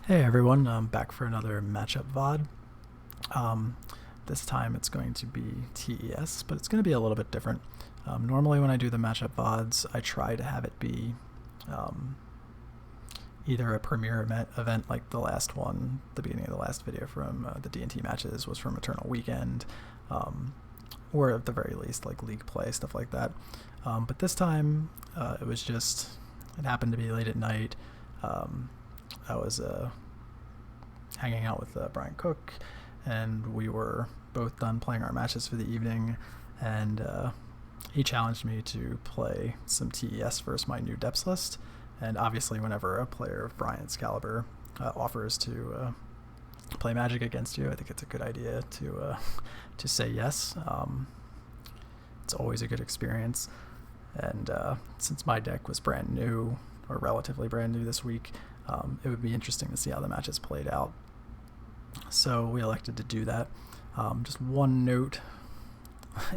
Hey everyone, I'm back for another matchup VOD. Um, this time it's going to be TES, but it's going to be a little bit different. Normally when I do the matchup VODs, I try to have it be either a premiere event like the last one, the beginning of the last video from the D&T matches was from Eternal Weekend, or at the very least like league play, stuff like that. But this time it happened to be late at night. I was hanging out with Bryant Cook, and we were both done playing our matches for the evening, and he challenged me to play some TES versus my new depths list. And obviously whenever a player of Bryant's caliber offers to play Magic against you, I think it's a good idea to say yes. It's always a good experience, and since my deck was brand new, or relatively brand new this week, it would be interesting to see how the matches played out. So we elected to do that. Just one note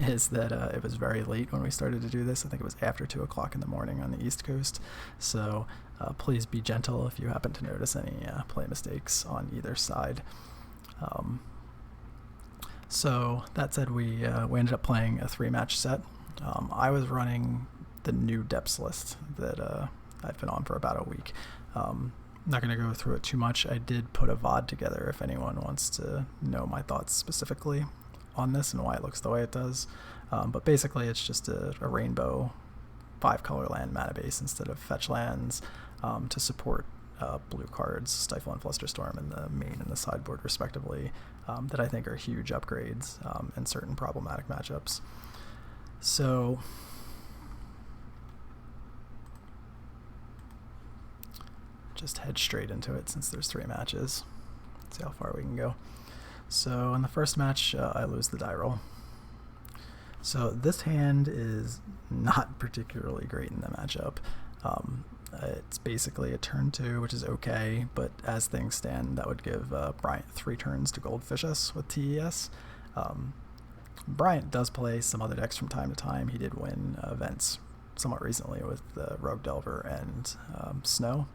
is that it was very late when we started to do this. I think it was after 2 o'clock in the morning on the East Coast. So please be gentle if you happen to notice any play mistakes on either side. So that said, we ended up playing a 3-match set. I was running the new depths list that I've been on for about a week. Not going to go through it too much. I did put a VOD together if anyone wants to know my thoughts specifically on this and why it looks the way it does. But basically it's just a rainbow 5-color land mana base instead of fetch lands to support blue cards, Stifle and Flusterstorm in the main and the sideboard respectively, that I think are huge upgrades in certain problematic matchups. So just head straight into it since there's 3 matches. See how far we can go. So in the first match, I lose the die roll. So this hand is not particularly great in the matchup. It's basically a turn 2, which is okay, but as things stand, that would give Bryant 3 turns to goldfish us with TES. Bryant does play some other decks from time to time. He did win events somewhat recently with Rogue Delver and Snow.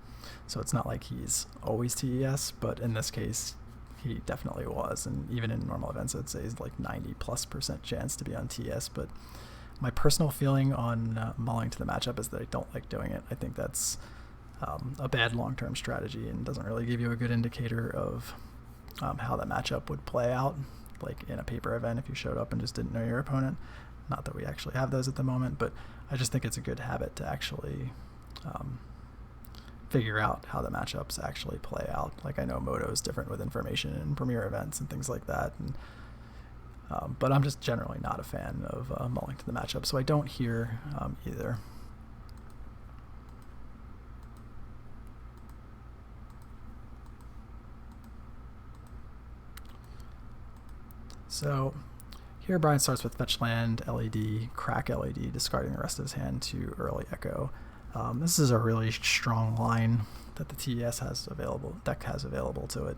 So it's not like he's always TES, but in this case, he definitely was. And even in normal events, I'd say he's like 90+% chance to be on TES. But my personal feeling on mulling to the matchup is that I don't like doing it. I think that's a bad long-term strategy and doesn't really give you a good indicator of how that matchup would play out, like in a paper event if you showed up and just didn't know your opponent. Not that we actually have those at the moment, but I just think it's a good habit to actually figure out how the matchups actually play out. Like I know Moto is different with information and premiere events and things like that, and but I'm just generally not a fan of mulling to the matchup, so I don't here either. So here Brian starts with fetch land, LED, crack LED, discarding the rest of his hand to early echo. This is a really strong line that the TES deck has available to it.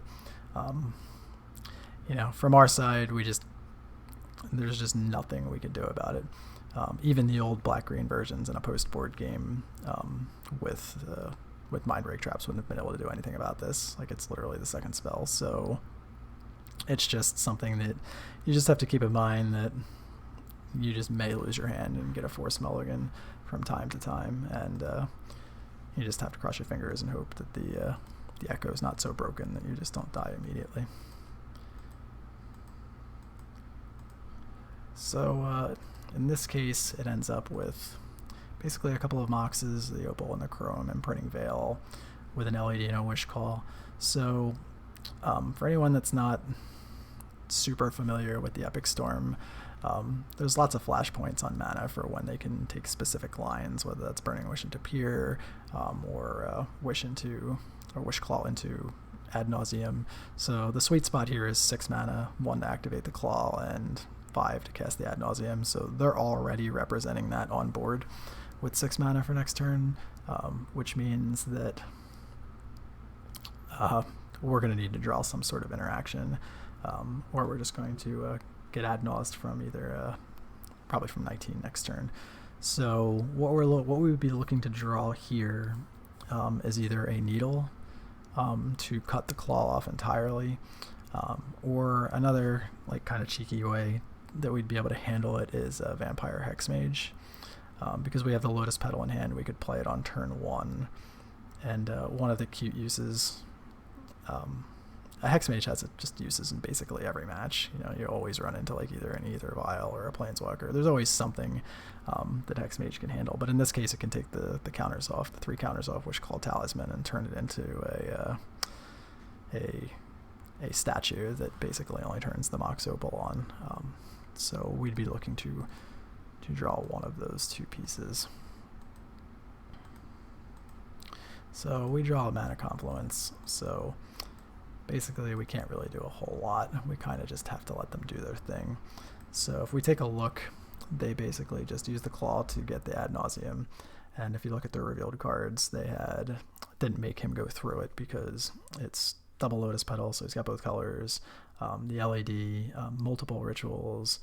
From our side, there's just nothing we can do about it. Even the old black-green versions in a post-board game with Mind Break Traps wouldn't have been able to do anything about this. Like, it's literally the second spell, so it's just something that you just have to keep in mind, that you just may lose your hand and get a force mulligan from time to time, and you just have to cross your fingers and hope that the echo is not so broken that you just don't die immediately. So in this case, it ends up with basically a couple of Moxes, the Opal and the Chrome, Imprinting Veil, with an LED and a Wish Call. So for anyone that's not super familiar with the Epic Storm, there's lots of flashpoints on mana for when they can take specific lines, whether that's Burning Wish into Peer, or Wish Claw into Ad Nauseam. So the sweet spot here is 6 mana, 1 to activate the Claw, and 5 to cast the Ad Nauseam. So they're already representing that on board with 6 mana for next turn, which means that we're going to need to draw some sort of interaction, or we're just going to get Ad Naused from either probably from 19 next turn. So what we would be looking to draw here is either a Needle to cut the claw off entirely. Or another like kind of cheeky way that we'd be able to handle it is a Vampire Hexmage. Because we have the Lotus Petal in hand, we could play it on turn 1. And one of the cute uses, a Hexmage has just uses in basically every match. You know, you always run into like either an Aether Vial or a Planeswalker. There's always something that Hexmage can handle. But in this case, it can take the counters off, the 3 counters off Wishclaw Talisman, and turn it into a statue that basically only turns the Mox Opal on. So we'd be looking to draw one of those 2 pieces. So we draw a Mana Confluence. So basically we can't really do a whole lot. We kind of just have to let them do their thing. So if we take a look, they basically just use the claw to get the Ad Nauseam. And if you look at the revealed cards, they didn't make him go through it because it's double Lotus Petal, so he's got both colors, the LED, multiple rituals,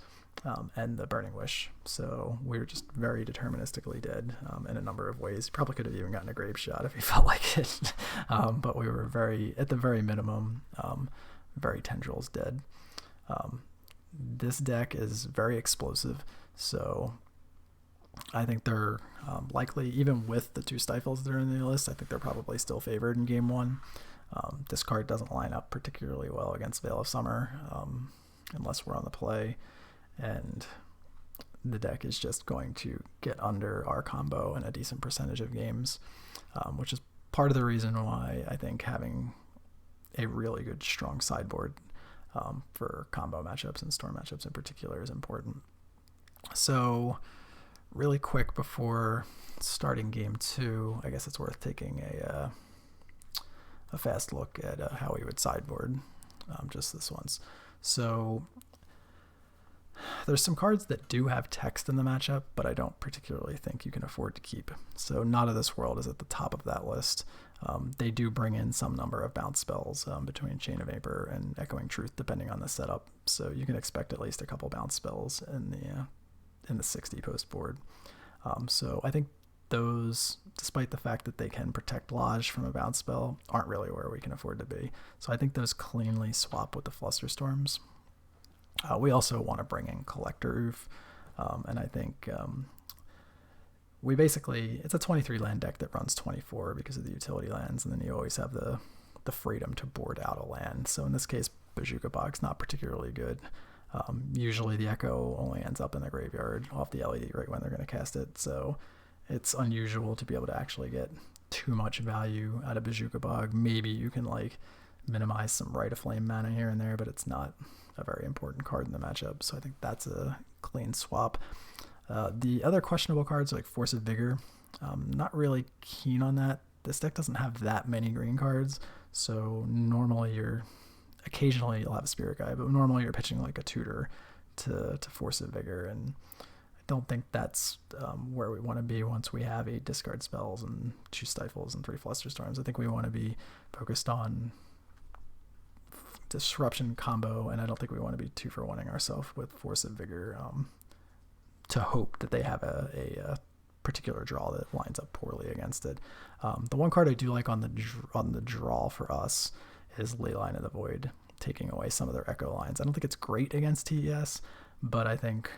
and the Burning Wish. So we were just very deterministically dead in a number of ways. Probably could have even gotten a Grave Shot if he felt like it. But we were at the very minimum, very Tendrils dead. This deck is very explosive, so I think they're likely, even with the 2 Stifles that are in the list, I think they're probably still favored in game 1. This card doesn't line up particularly well against Veil of Summer unless we're on the play, and the deck is just going to get under our combo in a decent percentage of games, which is part of the reason why I think having a really good strong sideboard for combo matchups and Storm matchups in particular is important. So really quick before starting game 2, I guess it's worth taking a fast look at how we would sideboard just this once. So there's some cards that do have text in the matchup, but I don't particularly think you can afford to keep. So Not of This World is at the top of that list. They do bring in some number of bounce spells between Chain of Vapor and Echoing Truth, depending on the setup. So you can expect at least a couple bounce spells in the 60 post board. So I think those, despite the fact that they can protect Lodge from a bounce spell, aren't really where we can afford to be. So I think those cleanly swap with the Flusterstorms. We also want to bring in Collector Oof, and I think we basically, it's a 23 land deck that runs 24 because of the utility lands, and then you always have the freedom to board out a land. So in this case, Bazooka Bog's not particularly good. Usually the Echo only ends up in the graveyard off the LED right when they're going to cast it, so it's unusual to be able to actually get too much value out of Bazooka Bog. Maybe you can like minimize some Rite of Flame mana here and there, but it's not a very important card in the matchup, so I think that's a clean swap. The other questionable cards like Force of Vigor, not really keen on that. This deck doesn't have that many green cards, so normally occasionally you'll have a Spirit Guide, but normally you're pitching like a tutor to Force of Vigor, and I don't think that's where we want to be once we have 8 discard spells and 2 Stifles and 3 Flusterstorms. I think we want to be focused on disruption combo, and I don't think we want to be 2-for-1ing ourselves with Force of Vigor to hope that they have a particular draw that lines up poorly against it. The one card I do like on the draw for us is Leyline of the Void, taking away some of their Echo lines. I don't think it's great against TES, but I think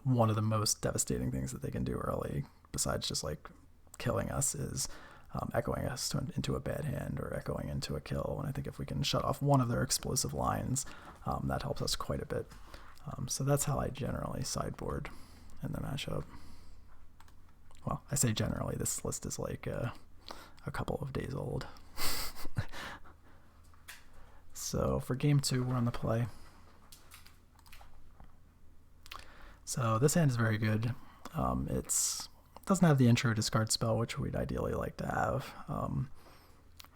one of the most devastating things that they can do early, besides just like killing us, is echoing us into a bad hand or echoing into a kill. And I think if we can shut off one of their explosive lines, that helps us quite a bit. So that's how I generally sideboard in the matchup. Well, I say generally, this list is like a couple of days old. So for game 2, we're on the play. So this hand is very good. It doesn't have the intro discard spell, which we'd ideally like to have,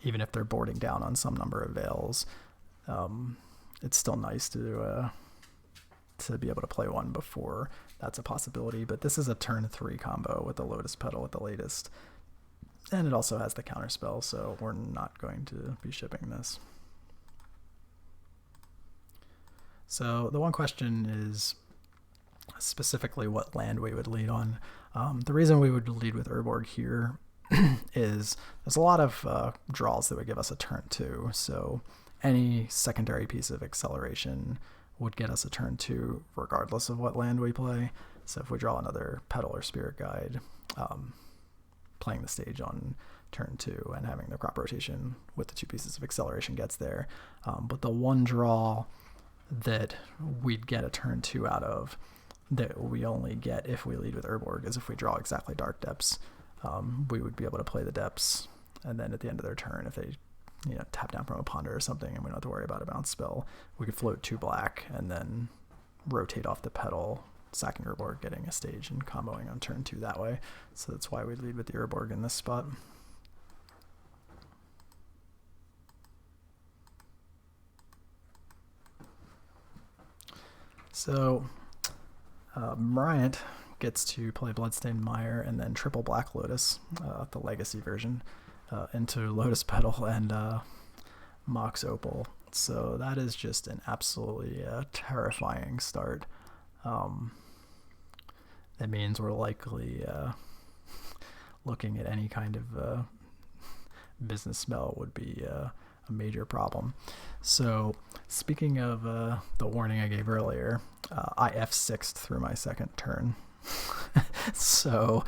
even if they're boarding down on some number of veils. It's still nice to be able to play one before that's a possibility, but this is a turn 3 combo with the Lotus Petal at the latest, and it also has the counter spell, so we're not going to be shipping this. So the one question is specifically what land we would lead on. The reason we would lead with Urborg here is there's a lot of draws that would give us a turn 2. So any secondary piece of acceleration would get us a turn 2 regardless of what land we play. So if we draw another Petal or Spirit Guide, playing the stage on turn 2 and having the crop rotation with the 2 pieces of acceleration gets there. But the one draw that we'd get a turn 2 out of that we only get if we lead with Urborg is if we draw exactly Dark Depths. We would be able to play the Depths, and then at the end of their turn, if they tap down from a Ponder or something and we don't have to worry about a bounce spell, we could float 2 black and then rotate off the Petal, sacking Urborg, getting a stage and comboing on turn 2 that way. So that's why we lead with the Urborg in this spot. So Bryant gets to play Bloodstained Mire and then triple Black Lotus, the Legacy version, into Lotus Petal and Mox Opal. So that is just an absolutely terrifying start. That means we're likely looking at any kind of business spell would be a major problem. So speaking of the warning I gave earlier, I F6'd through my second turn. So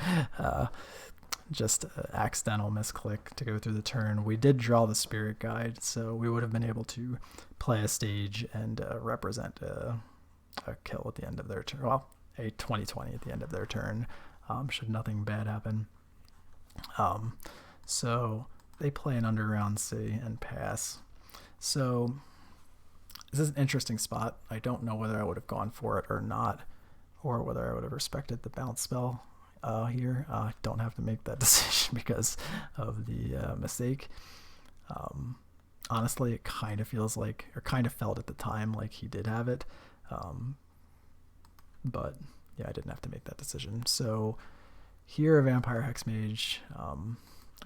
just accidental misclick to go through the turn. We did draw the Spirit Guide, so we would have been able to play a stage and represent a kill at the end of their turn. Well, a 20/20 at the end of their turn, should nothing bad happen. So they play an Underground Sea and pass. So this is an interesting spot. I don't know whether I would have gone for it or not, or whether I would have respected the bounce spell here. I don't have to make that decision because of the mistake. Honestly, it kind of feels like, or kind of felt at the time like he did have it. But yeah, I didn't have to make that decision. So here, Vampire Hexmage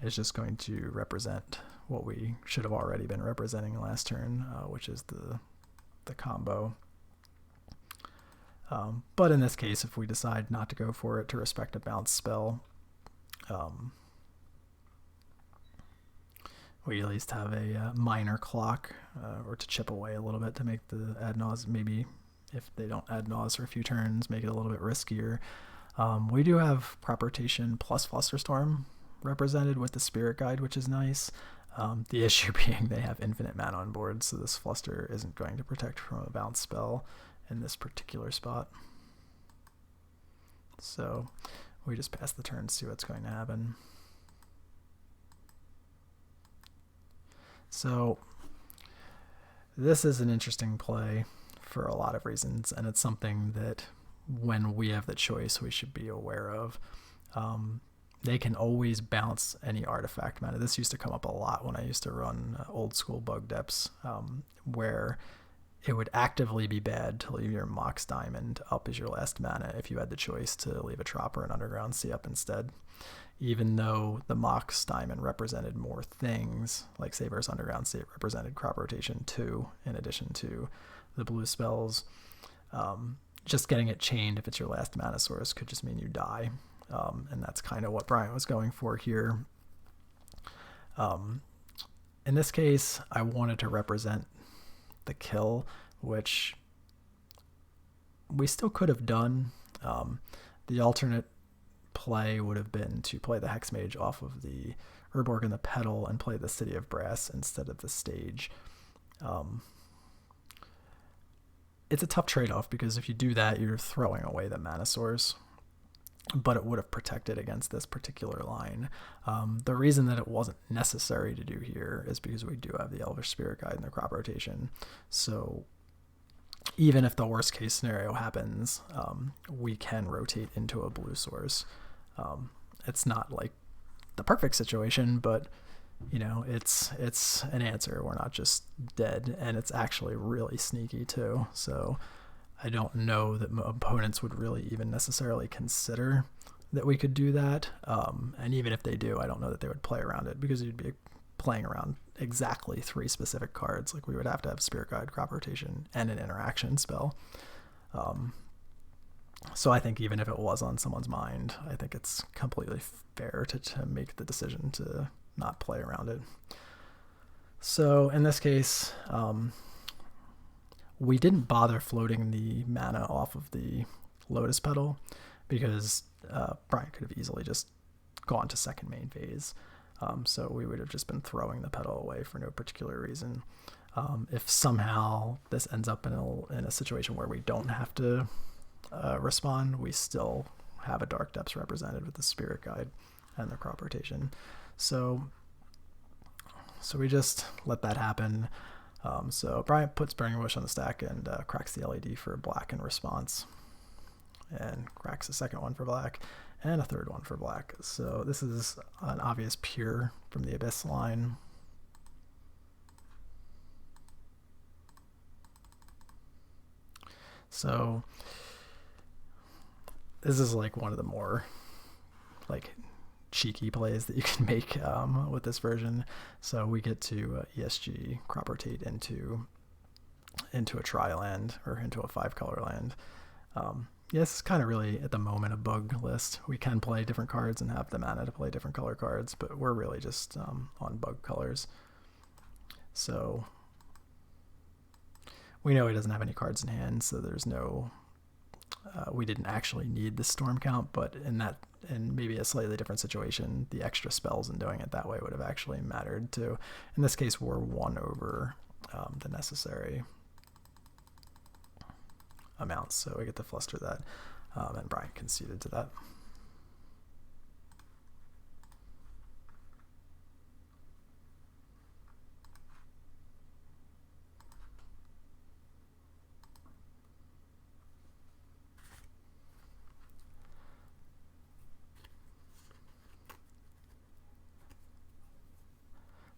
is just going to represent what we should have already been representing last turn, which is the combo. But in this case, if we decide not to go for it to respect a bounce spell, we at least have a minor clock, or to chip away a little bit to make the ad nausea, maybe if they don't ad nausea for a few turns, make it a little bit riskier. We do have crop rotation plus Flusterstorm represented with the Spirit Guide, which is nice. The issue being they have infinite mana on board, so this Fluster isn't going to protect from a bounce spell in this particular spot. So we just pass the turn, see what's going to happen. So this is an interesting play for a lot of reasons, and it's something that when we have the choice we should be aware of. They can always bounce any artifact mana. This used to come up a lot when I used to run old school Bug Depths, where it would actively be bad to leave your Mox Diamond up as your last mana if you had the choice to leave a Trop or an Underground Sea up instead. Even though the Mox Diamond represented more things, like Saber's Underground Sea, it represented crop rotation too, in addition to the blue spells. Just getting it chained if it's your last mana source could just mean you die. And that's kind of what Bryant was going for here. In this case, I wanted to represent the kill, which we still could have done. The alternate play would have been to play the Hexmage off of the Urborg and the Petal and play the City of Brass instead of the stage. It's a tough trade-off because if you do that, you're throwing away the mana source, but it would have protected against this particular line. The reason that it wasn't necessary to do here is because we do have the Elvish Spirit Guide and the crop rotation. So even if the worst case scenario happens, we can rotate into a blue source. It's not like the perfect situation, but you know, it's an answer. We're not just dead, and it's actually really sneaky too. So I don't know that opponents would really even necessarily consider that we could do that. And even if they do, I don't know that they would play around it because you'd be playing around exactly 3 specific cards. Like we would have to have Spirit Guide, crop rotation, and an interaction spell. So I think even if it was on someone's mind, I think it's completely fair to make the decision to not play around it. So in this case, we didn't bother floating the mana off of the Lotus Petal because Bryant could have easily just gone to second main phase. So we would have just been throwing the petal away for no particular reason. If somehow this ends up in a situation where we don't have to respond, we still have a Dark Depths represented with the Spirit Guide and the crop rotation. So we just let that happen. So Bryant puts Burning Bush on the stack and cracks the LED for black in response, and cracks a second one for black and a third one for black. So this is an obvious pure from the Abyss line. So this is like one of the more like cheeky plays that you can make with this version. So we get to ESG crop rotate into a tri-land or into a 5-color land. Yes, it's kind of really at the moment a bug list. We can play different cards and have the mana to play different color cards, but we're really just on bug colors. So we know he doesn't have any cards in hand, so there's no we didn't actually need the storm count, but in maybe a slightly different situation, the extra spells and doing it that way would have actually mattered too. In this case, we're 1 over the necessary amounts, so we get to fluster that, and Bryant conceded to that.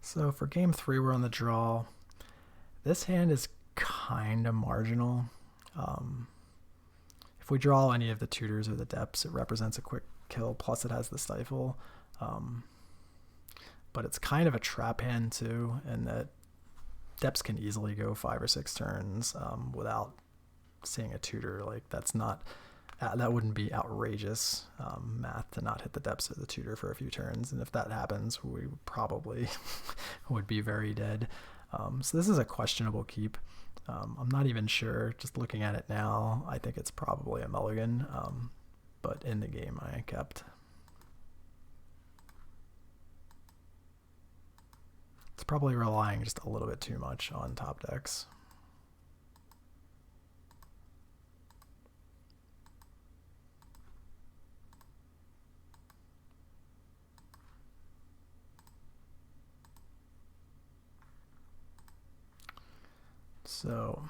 So for game 3, we're on the draw. This hand is kind of marginal. If we draw any of the tutors or the depths, it represents a quick kill, plus it has the stifle. But it's kind of a trap hand too, and that depths can easily go 5 or 6 turns without seeing a tutor. Like that's not, that wouldn't be outrageous math to not hit the depths of the tutor for a few turns. And if that happens, we probably would be very dead. So this is a questionable keep. I'm not even sure. Just looking at it now, I think it's probably a mulligan, but in the game I kept. It's probably relying just a little bit too much on top decks. So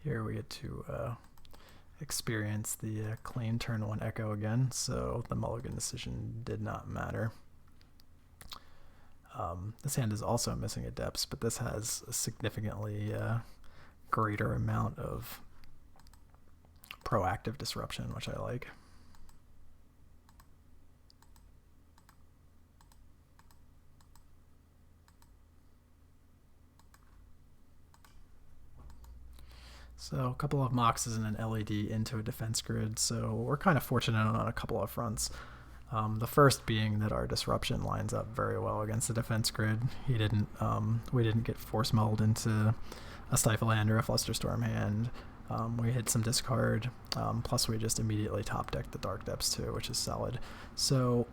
here we get to experience the clean turn 1 echo again, so the mulligan decision did not matter. This hand is also missing a depths, but this has a significantly greater amount of proactive disruption, which I like. So a couple of Moxes and an LED into a defense grid, so we're kind of fortunate on a couple of fronts. The first being that our disruption lines up very well against the defense grid. We didn't get force mulled into a stifle hand or a flusterstorm hand. We hit some discard, plus we just immediately top decked the Dark Depths too, which is solid. So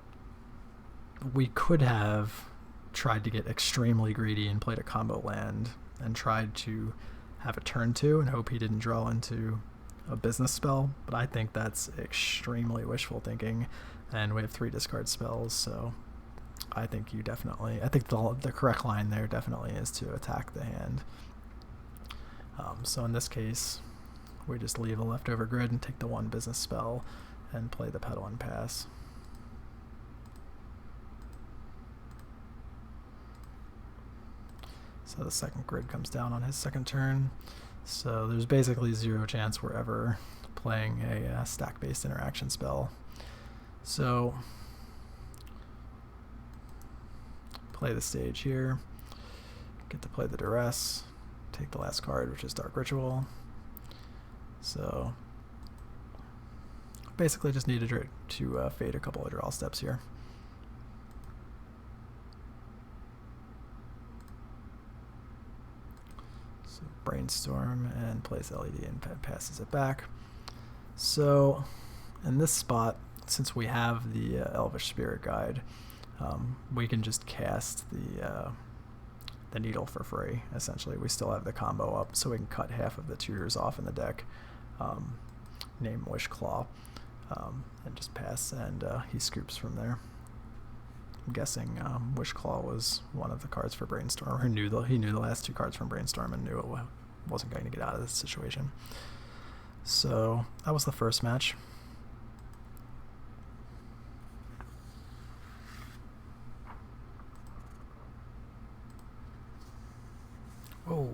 we could have tried to get extremely greedy and played a combo land and tried to have a turn 2 and hope he didn't draw into a business spell, but I think that's extremely wishful thinking, and we have 3 discard spells, so I think the correct line there definitely is to attack the hand. So in this case, we just leave a leftover grid and take the 1 business spell and play the petal and pass. So the second grid comes down on his second turn. So there's basically 0 chance we're ever playing a stack-based interaction spell. So play the stage here. Get to play the duress. Take the last card, which is Dark Ritual. So basically just needed to fade a couple of draw steps here. So Brainstorm and plays LED and passes it back. So in this spot, since we have the Elvish Spirit Guide, we can just cast the Needle for free. Essentially, we still have the combo up, so we can cut half of the tutors off in the deck, name Wish Claw, and just pass, and he scoops from there. I'm guessing Wish Claw was one of the cards for Brainstorm, or he knew the last two cards from Brainstorm and knew it wasn't going to get out of this situation. So that was the first match. Oh.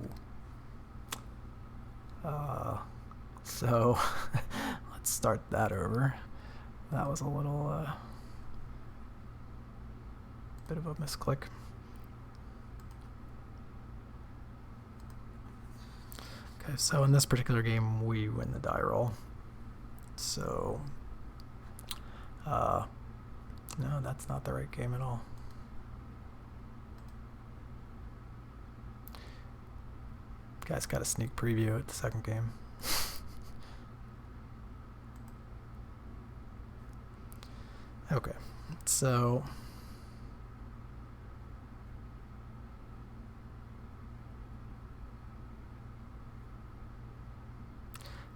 So let's start that over. That was a little bit of a misclick. Okay, so in this particular game, we win the die roll. So, no, that's not the right game at all. Guys got a sneak preview at the second game. Okay, so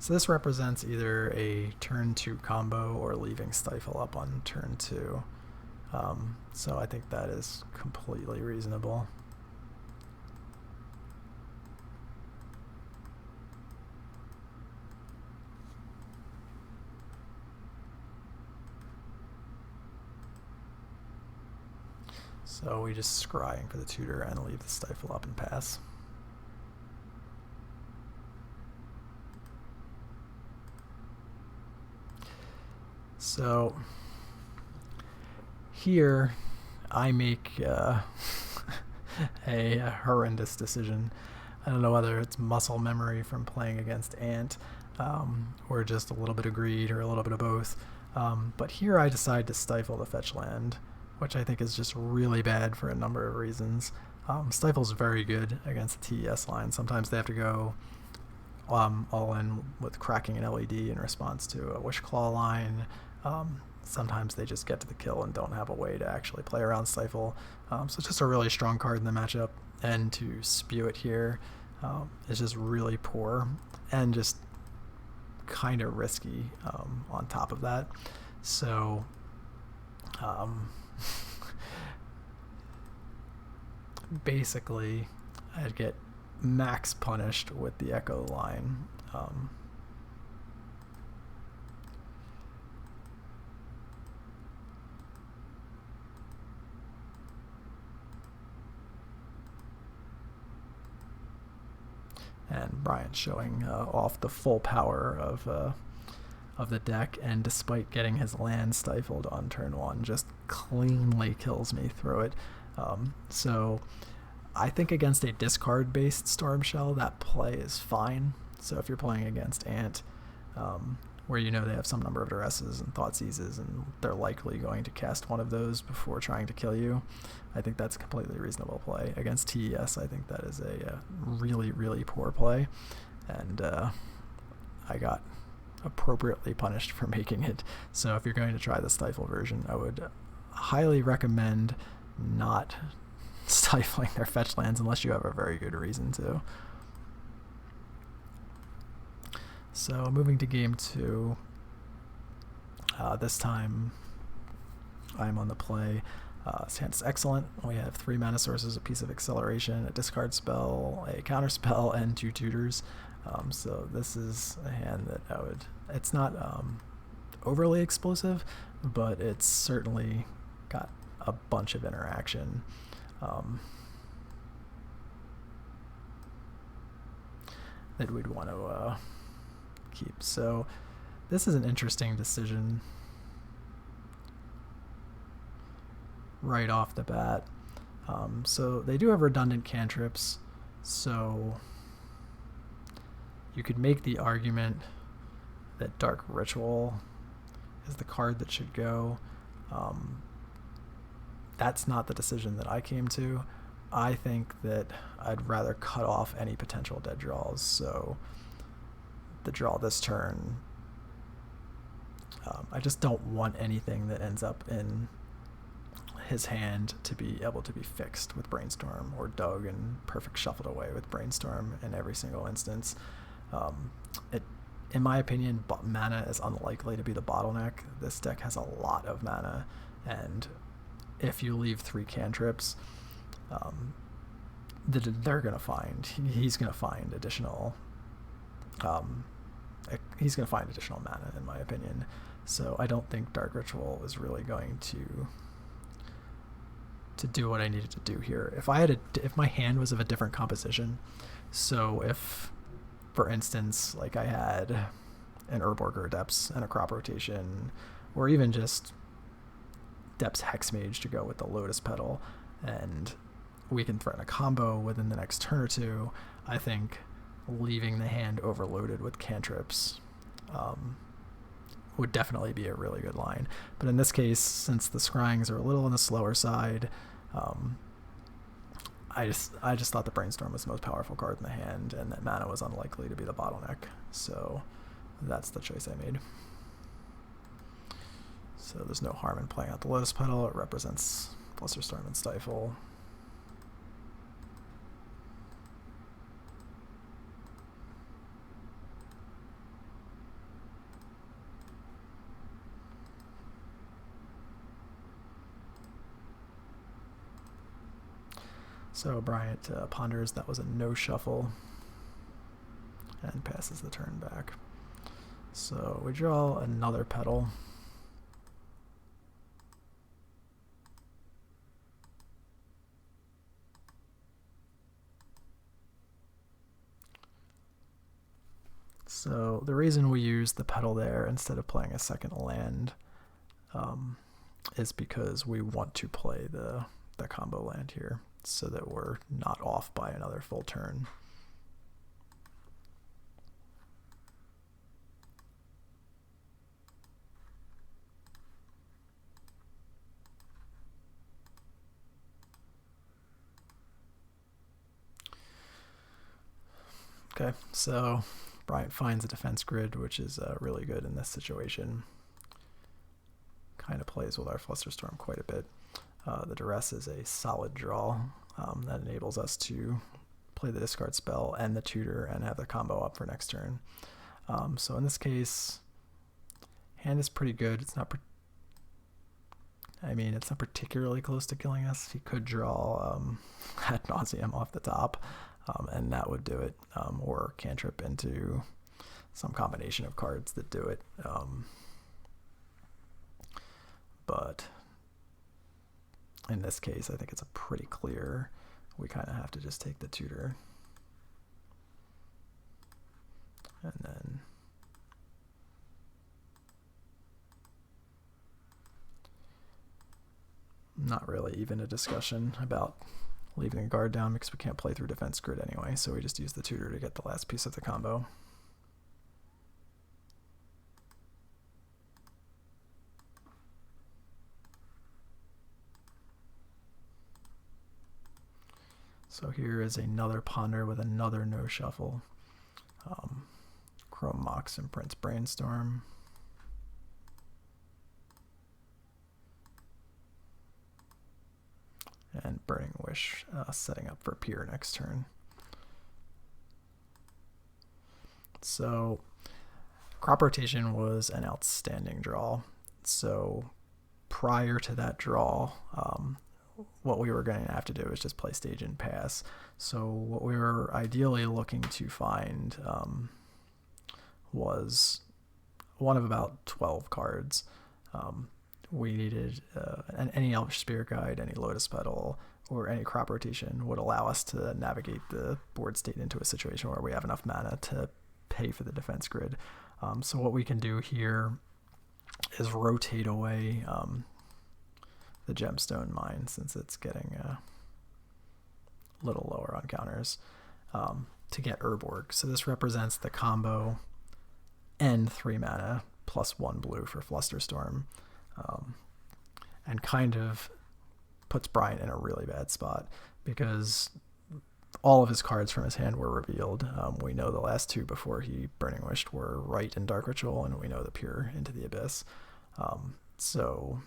this represents either a turn 2 combo or leaving Stifle up on turn 2. So I think that is completely reasonable. So we just scrying for the tutor and leave the Stifle up and pass. So here I make a horrendous decision. I don't know whether it's muscle memory from playing against Ant, or just a little bit of greed, or a little bit of both. But here I decide to Stifle the fetch land, which I think is just really bad for a number of reasons. Stifle's very good against the TES line. Sometimes they have to go all in with cracking an LED in response to a Wish Claw line. Sometimes they just get to the kill and don't have a way to actually play around Stifle. So it's just a really strong card in the matchup, and to spew it here is just really poor and just kind of risky on top of that. So basically I'd get max punished with the Echo line. And Bryant showing off the full power of the deck, and despite getting his land stifled on turn 1, just cleanly kills me through it. So I think against a discard-based Storm Shell, that play is fine. So if you're playing against Ant, where you know they have some number of duresses and Thoughtseizes, and they're likely going to cast one of those before trying to kill you, I think that's a completely reasonable play. Against TES, I think that is a really, really poor play, and I got appropriately punished for making it. So if you're going to try the Stifle version, I would highly recommend not stifling their fetch lands unless you have a very good reason to. So moving to game 2, this time I'm on the play. This hand's excellent. We have 3 mana sources, a piece of acceleration, a discard spell, a counter spell, and 2 tutors. So this is a hand that I would, it's not overly explosive, but it's certainly got a bunch of interaction. That we'd want to keep. So this is an interesting decision right off the bat. So they do have redundant cantrips, so you could make the argument that Dark Ritual is the card that should go. That's not the decision that I came to. I think that I'd rather cut off any potential dead draws. So the draw this turn, I just don't want anything that ends up in his hand to be able to be fixed with Brainstorm, or dug and perfect shuffled away with Brainstorm in every single instance. In my opinion, mana is unlikely to be the bottleneck. This deck has a lot of mana, and if you leave 3 cantrips, they're gonna find. He's gonna find additional. He's gonna find additional mana, in my opinion. So I don't think Dark Ritual is really going to do what I needed to do here. If my hand was of a different composition, so if, for instance, like I had an Urborger Depths and a Crop Rotation, or even just Depths Hexmage to go with the Lotus Petal, and we can threaten a combo within the next turn or two, I think leaving the hand overloaded with cantrips would definitely be a really good line. But in this case, since the scryings are a little on the slower side, I just thought the Brainstorm was the most powerful card in the hand, and that mana was unlikely to be the bottleneck. So that's the choice I made. So there's no harm in playing out the Lotus Petal. It represents Flusterstorm and Stifle. So Bryant ponders that was a no shuffle and passes the turn back. So we draw another petal. So the reason we use the petal there instead of playing a second land is because we want to play the combo land here, so that we're not off by another full turn. Okay, so Bryant finds a defense grid, which is really good in this situation. Kind of plays with our Flusterstorm quite a bit. The Duress is a solid draw that enables us to play the discard spell and the tutor and have the combo up for next turn. So in this case, hand is pretty good. It's not it's not particularly close to killing us. He could draw Ad Nauseam off the top, and that would do it, or cantrip into some combination of cards that do it. But in this case, I think it's a pretty clear, we kind of have to just take the tutor. And then not really even a discussion about leaving a guard down, because we can't play through defense grid anyway, so we just use the tutor to get the last piece of the combo. So here is another ponder with another no shuffle. Chrome Mox and Prince Brainstorm. And Burning Wish setting up for Pier next turn. So Crop Rotation was an outstanding draw. So prior to that draw, what we were going to have to do is just play Stage and Pass. So what we were ideally looking to find was one of about 12 cards. We needed any Elvish Spirit Guide, any Lotus Petal, or any Crop Rotation would allow us to navigate the board state into a situation where we have enough mana to pay for the defense grid. So what we can do here is rotate away the Gemstone Mine, since it's getting a little lower on counters, to get Urborg. So this represents the combo and 3 mana +1 blue for Flusterstorm, and kind of puts Bryant in a really bad spot because all of his cards from his hand were revealed. We know the last two before he Burning Wished were Right and Dark Ritual, and we know the Pure Into the Abyss. So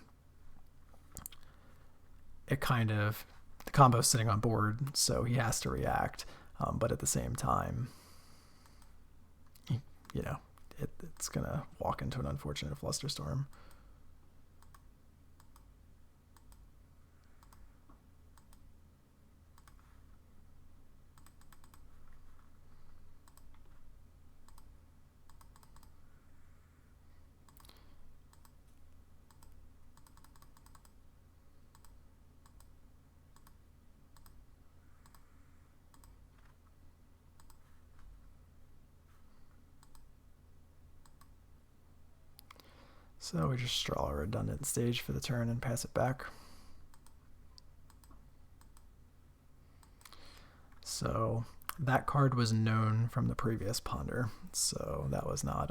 it kind of, the combo's sitting on board, so he has to react. But at the same time, it's going to walk into an unfortunate Flusterstorm. So we just draw a redundant stage for the turn and pass it back. So that card was known from the previous Ponder, so that was not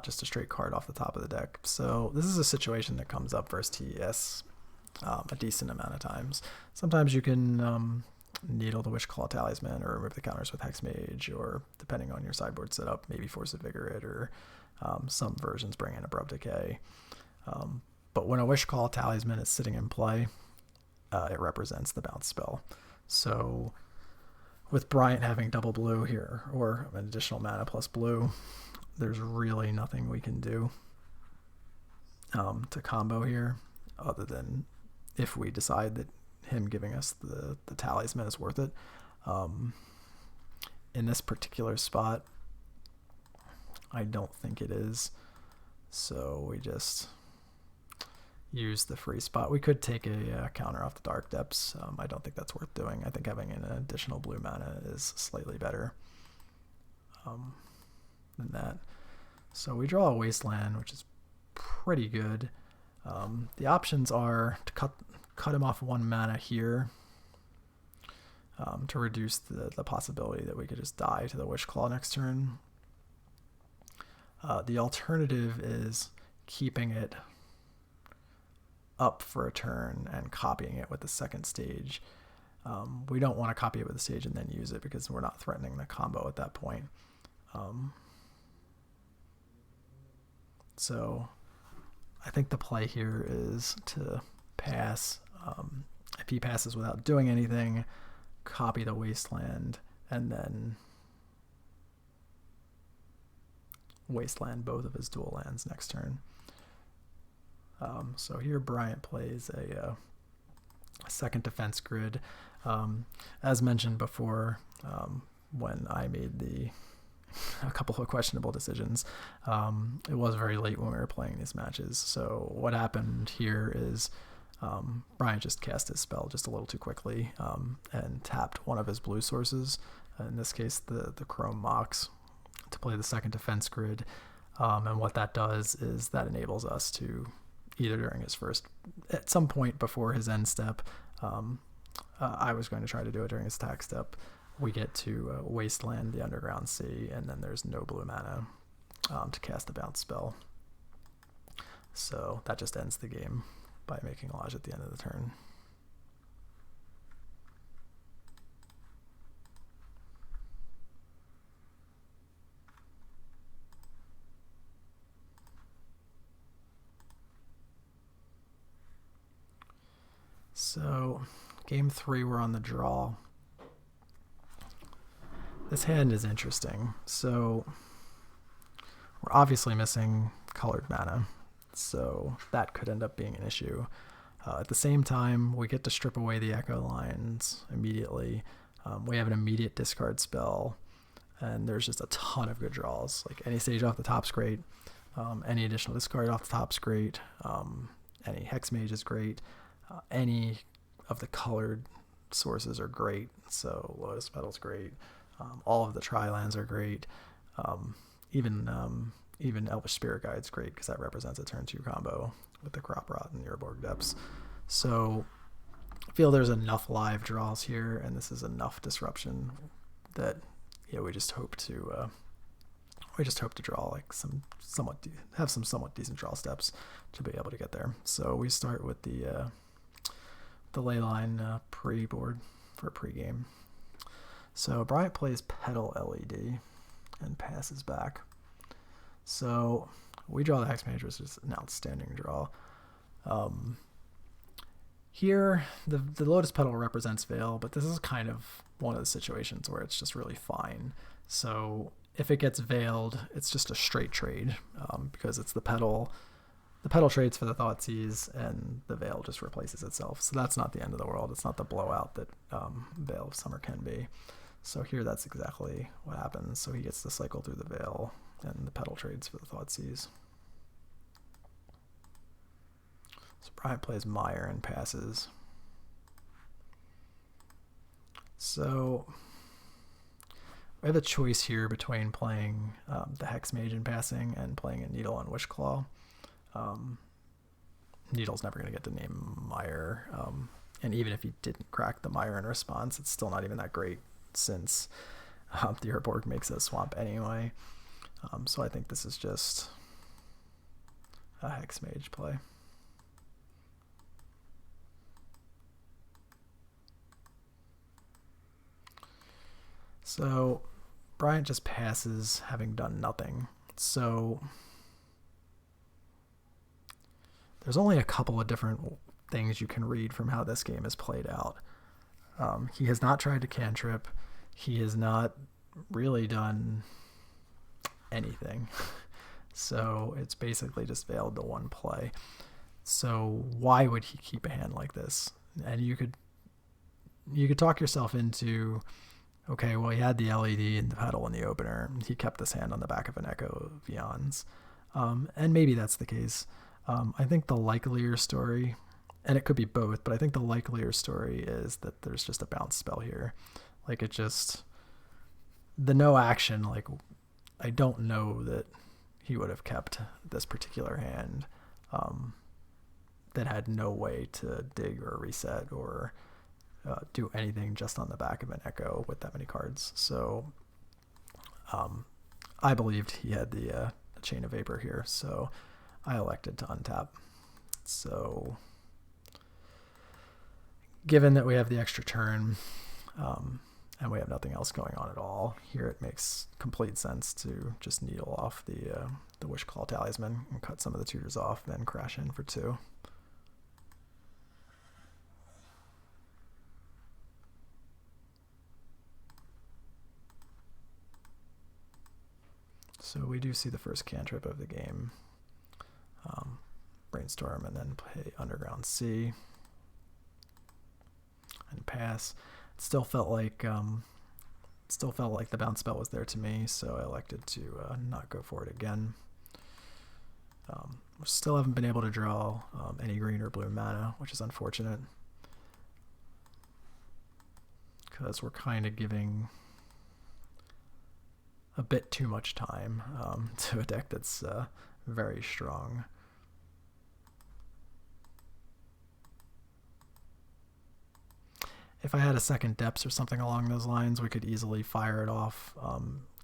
just a straight card off the top of the deck. So this is a situation that comes up versus TES a decent amount of times. Sometimes you can needle the Wishclaw Talisman or remove the counters with Hexmage, or depending on your sideboard setup, maybe Force of Vigorate, or some versions bring in Abrupt Decay. But when a Wishclaw Talisman is sitting in play, it represents the bounce spell. So with Bryant having double blue here, or an additional mana plus blue, there's really nothing we can do to combo here, other than if we decide that him giving us the talisman is worth it. In this particular spot, I don't think it is, so we just use the free spot. We could take a counter off the Dark Depths. I don't think that's worth doing. I think having an additional blue mana is slightly better than that. So we draw a Wasteland, which is pretty good. The options are to cut him off 1 mana here, to reduce the possibility that we could just die to the Wishclaw next turn. The alternative is keeping it up for a turn and copying it with the second stage. We don't want to copy it with the stage and then use it because we're not threatening the combo at that point. So I think the play here is to pass. If he passes without doing anything, copy the Wasteland, and then Wasteland both of his dual lands next turn. So here Bryant plays a second defense grid. As mentioned before, when I made a couple of questionable decisions, it was very late when we were playing these matches. So what happened here is Bryant just cast his spell just a little too quickly, and tapped one of his blue sources, in this case the Chrome Mox, to play the second defense grid. And what that does is that enables us to, either during his at some point before his end step, I was going to try to do it during his attack step, we get to Wasteland the Underground Sea, and then there's no blue mana to cast the bounce spell. So that just ends the game by making Lodge at the end of the turn. So game 3, we're on the draw. This hand is interesting. So we're obviously missing colored mana, so that could end up being an issue. At the same time, we get to strip away the Echo Lines immediately. We have an immediate discard spell, and there's just a ton of good draws. Like any stage off the top's great, any additional discard off the top's great, any Hexmage is great, any of the colored sources are great. So Lotus Petal's great. All of the Tri-lands are great. Even Elvish Spirit Guide's great because that represents a turn 2 combo with the Crop Rot and Urborg Depths. So I feel there's enough live draws here, and this is enough disruption that we just hope to we just hope to draw like have some somewhat decent draw steps to be able to get there. So we start with the leyline pre-board for pre-game. So Bryant plays Petal LED and passes back. So we draw the Hexmage, which is an outstanding draw. Here, the Lotus Petal represents Veil, but this is kind of one of the situations where it's just really fine. So if it gets veiled, it's just a straight trade because it's the petal. The petal trades for the Thoughtseize, and the Veil just replaces itself. So that's not the end of the world. It's not the blowout that Veil of Summer can be. So here, that's exactly what happens. So he gets to cycle through the Veil, and the petal trades for the Thoughtseize. So Bryant plays Mire and passes. So we have a choice here between playing the Hexmage and passing and playing a Needle and Wishclaw. Needle's never going to get to name Mire, and even if he didn't crack the Mire in response, it's still not even that great since the Urborg makes a swamp anyway. So I think this is just a Hexmage play. So Bryant just passes, having done nothing. So there's only a couple of different things you can read from how this game is played out. He has not tried to cantrip. He has not really done anything. So it's basically just veiled to one play. So why would he keep a hand like this? And you could talk yourself into, okay, well, he had the LED and the petal in the opener. He kept this hand on the back of an Echo of Eons. And maybe that's the case. I think the likelier story, and it could be both, but I think the likelier story is that there's just a bounce spell here. Like, it just, the no action, like, I don't know that he would have kept this particular hand that had no way to dig or reset or do anything just on the back of an Echo with that many cards. So I believed he had the Chain of Vapor here, so I elected to untap. So given that we have the extra turn and we have nothing else going on at all, here it makes complete sense to just needle off the Wishclaw Talisman and cut some of the tutors off, then crash in for 2. So we do see the first cantrip of the game. Brainstorm and then play Underground Sea and pass. It still felt like the bounce spell was there to me, so I elected to not go for it again. We still haven't been able to draw any green or blue mana, which is unfortunate because we're kind of giving a bit too much time to a deck that's very strong. If I had a second depths or something along those lines, we could easily fire it off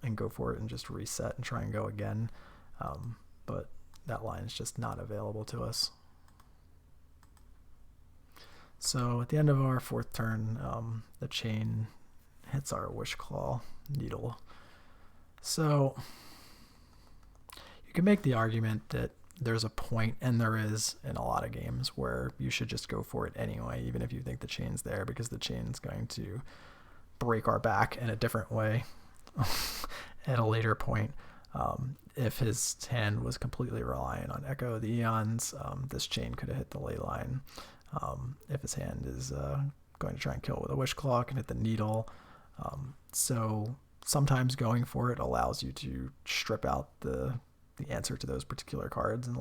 and go for it and just reset and try and go again. But that line is just not available to us. So at the end of our 4th turn, the chain hits our Wishclaw Needle. So you can make the argument that there's a point, and there is in a lot of games, where you should just go for it anyway, even if you think the chain's there, because the chain's going to break our back in a different way at a later point. If his hand was completely reliant on Echo of the Eons, this chain could have hit the ley line. If his hand is going to try and kill with a Wishclaw, can hit the Needle. So sometimes going for it allows you to strip out the answer to those particular cards and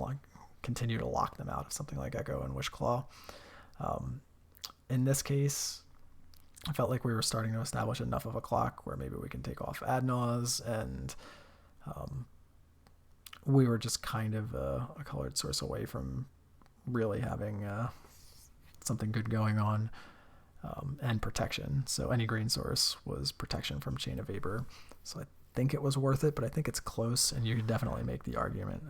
continue to lock them out of something like Echo and Wishclaw. In this case, I felt like we were starting to establish enough of a clock where maybe we can take off ad nauseam, and we were just kind of a colored source away from really having something good going on, and protection. So any green source was protection from Chain of Vapor. So I think it was worth it, but I think it's close, and you could definitely make the argument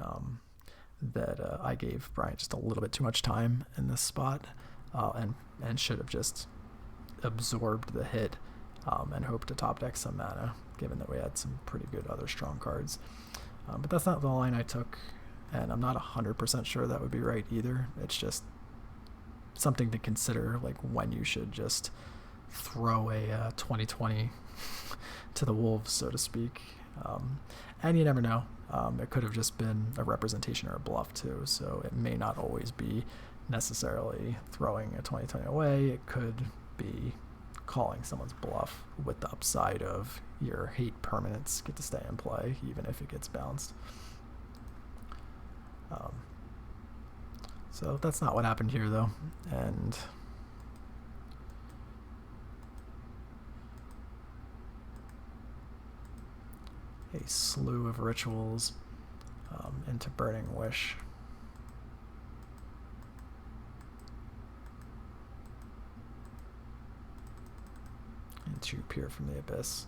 that I gave Bryant just a little bit too much time in this spot, and should have just absorbed the hit and hoped to top deck some mana, given that we had some pretty good other strong cards. But that's not the line I took, and I'm not 100% sure that would be right either. It's just something to consider, like when you should just throw a 2020 to the wolves, so to speak. And you never know. It could have just been a representation or a bluff too, so it may not always be necessarily throwing a 2020 away. It could be calling someone's bluff with the upside of your hate permanents get to stay in play even if it gets bounced. So that's not what happened here though, and a slew of rituals into Burning Wish. Into Peer from the Abyss,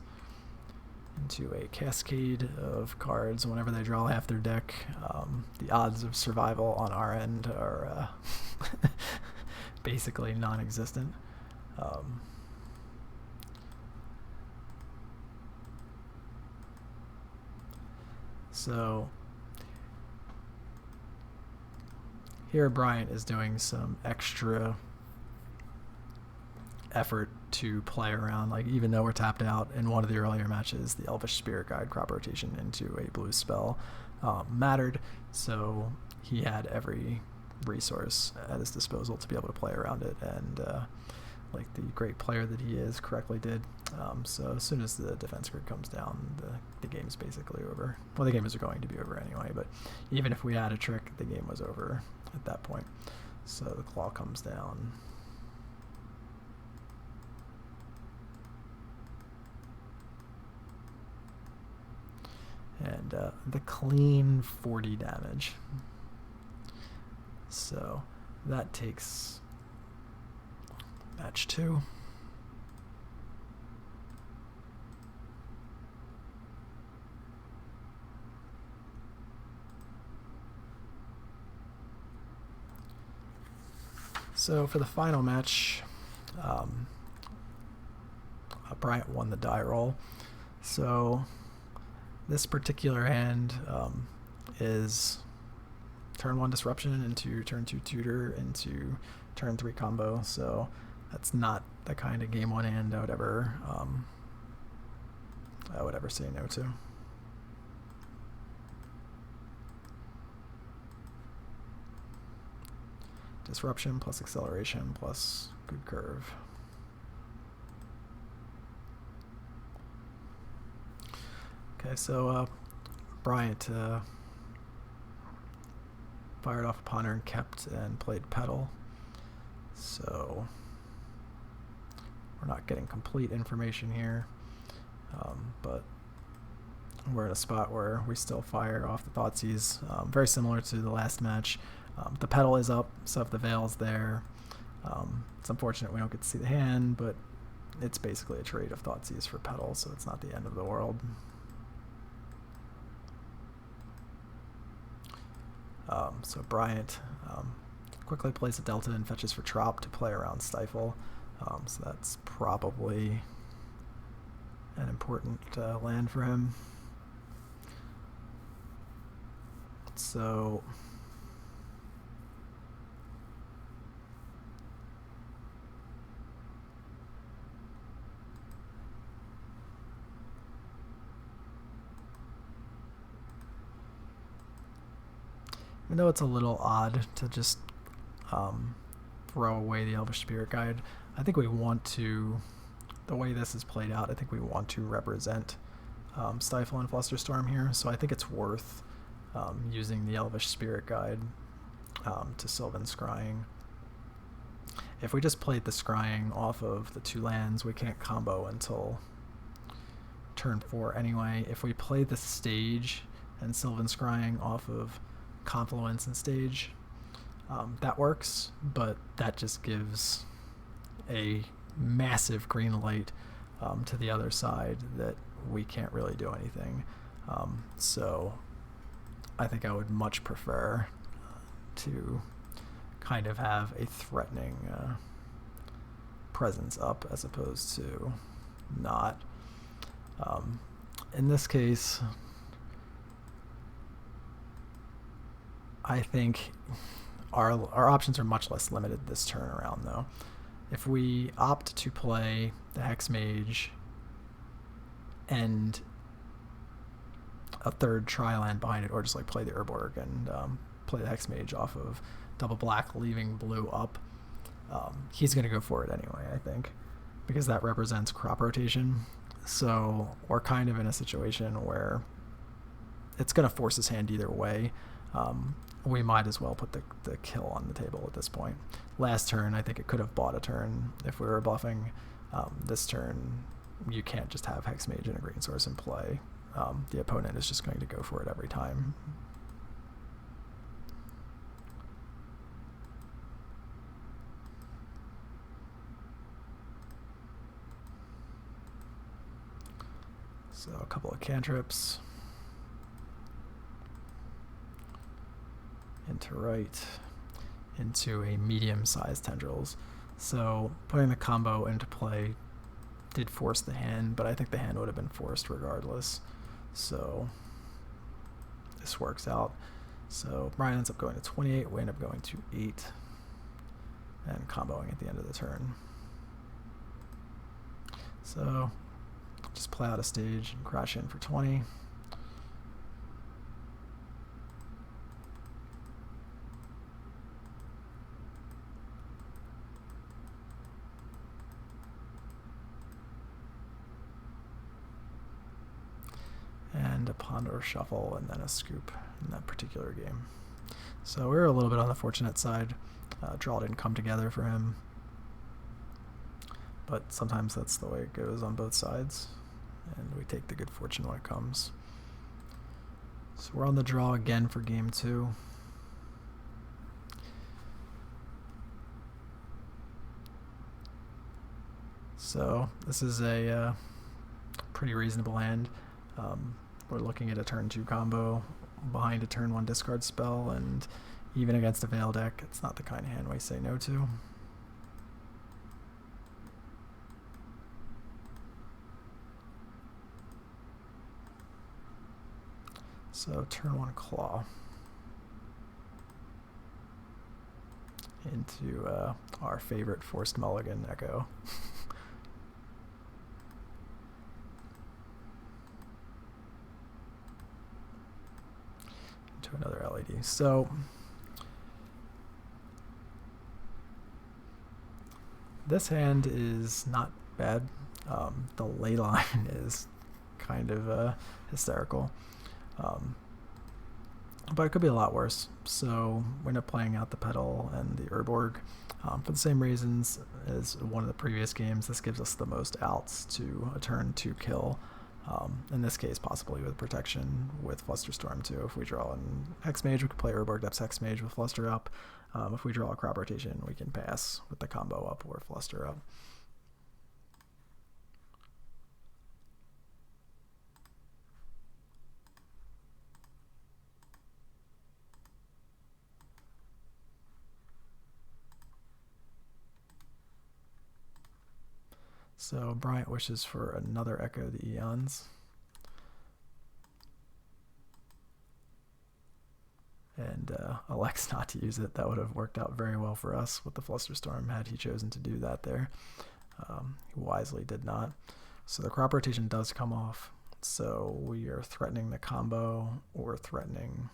into a cascade of cards whenever they draw half their deck. The odds of survival on our end are basically non-existent. So here Bryant is doing some extra effort to play around, like even though we're tapped out in one of the earlier matches, the Elvish Spirit Guide crop rotation into a blue spell mattered, so he had every resource at his disposal to be able to play around it, and like the great player that he is, correctly did. So as soon as the defense grid comes down, the game's basically over. Well, the game is going to be over anyway, but even if we had a trick, the game was over at that point. So the claw comes down. And the clean 40 damage. So that takes match 2. So for the final match, Bryant won the die roll. So this particular hand is turn 1 disruption into turn 2 tutor into turn 3 combo. So that's not the kind of game 1 hand I would ever say no to. Disruption plus acceleration plus good curve. Okay, so Bryant fired off a ponder and kept and played pedal. So we're not getting complete information here, but we're in a spot where we still fire off the Thoughtseize, very similar to the last match. The pedal is up, so if the Veil's there, it's unfortunate we don't get to see the hand, but it's basically a trade of Thoughtseize for pedal, so it's not the end of the world. So Bryant quickly plays a Delta and fetches for Trop to play around Stifle, so that's probably an important land for him. So even though it's a little odd to just throw away the Elvish Spirit Guide, I think we want to, the way this is played out, I think we want to represent Stifle and Flusterstorm here, so I think it's worth using the Elvish Spirit Guide to Sylvan Scrying. If we just played the Scrying off of the 2 lands, we can't combo until turn 4 anyway. If we play the Stage and Sylvan Scrying off of Confluence and Stage, that works, but that just gives a massive green light to the other side that we can't really do anything. So I think I would much prefer to kind of have a threatening presence up as opposed to not. In this case, I think our options are much less limited this turn around, though. If we opt to play the Hex Mage and a third tri-land behind it, or just like play the Urborg and play the Hex Mage off of double black, leaving blue up, he's going to go for it anyway, I think, because that represents crop rotation. So we're kind of in a situation where it's going to force his hand either way. We might as well put the kill on the table at this point. Last turn, I think it could have bought a turn if we were bluffing. This turn, you can't just have Hex Mage and a green source in play. The opponent is just going to go for it every time. So a couple of cantrips. Into right, into a medium-sized tendrils. So putting the combo into play did force the hand, but I think the hand would have been forced regardless. So this works out. So Bryant ends up going to 28, we end up going to 8, and comboing at the end of the turn. So just play out a stage and crash in for 20. And a ponder shuffle, and then a scoop in that particular game. So we were a little bit on the fortunate side. Draw didn't come together for him, but sometimes that's the way it goes on both sides, and we take the good fortune when it comes. So we're on the draw again for game 2. So this is a pretty reasonable hand. We're looking at a turn 2 combo behind a turn 1 discard spell, and even against a Veil deck, it's not the kind of hand we say no to. So turn 1 claw into our favorite forced mulligan Echo. To another LED. So this hand is not bad. The ley line is kind of hysterical. But it could be a lot worse. So we end up playing out the Petal and the Urborg for the same reasons as one of the previous games. This gives us the most outs to a turn 2 kill. In this case, possibly with protection with Flusterstorm too. If we draw an Hex Mage, we can play Urborg Depth's Hex Mage with Fluster up. If we draw a crop rotation, we can pass with the combo up or Fluster up. So Bryant wishes for another Echo of the Eons. And elects not to use it. That would have worked out very well for us with the Flusterstorm had he chosen to do that there. He wisely did not. So the crop rotation does come off. So we are threatening the combo or threatening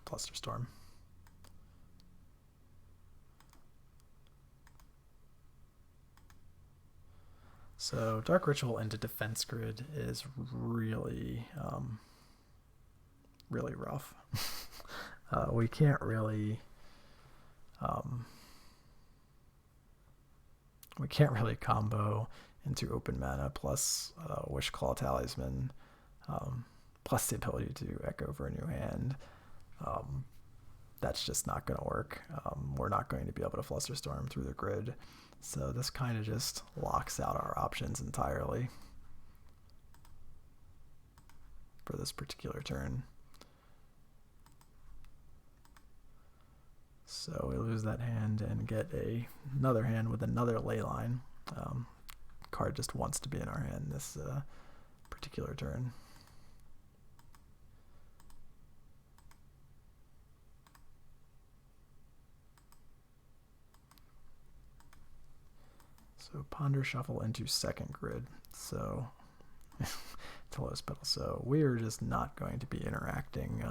Flusterstorm. So Dark Ritual into Defense Grid is really, really rough. We can't really combo into Open Mana plus Wish Claw Talisman plus the ability to echo for a new hand. that's just not going to work. We're not going to be able to Flusterstorm through the grid. So this kind of just locks out our options entirely for this particular turn. So we lose that hand and get another hand with another ley line. Card just wants to be in our hand this particular turn. So ponder shuffle into second grid. So to low spell. So we are just not going to be interacting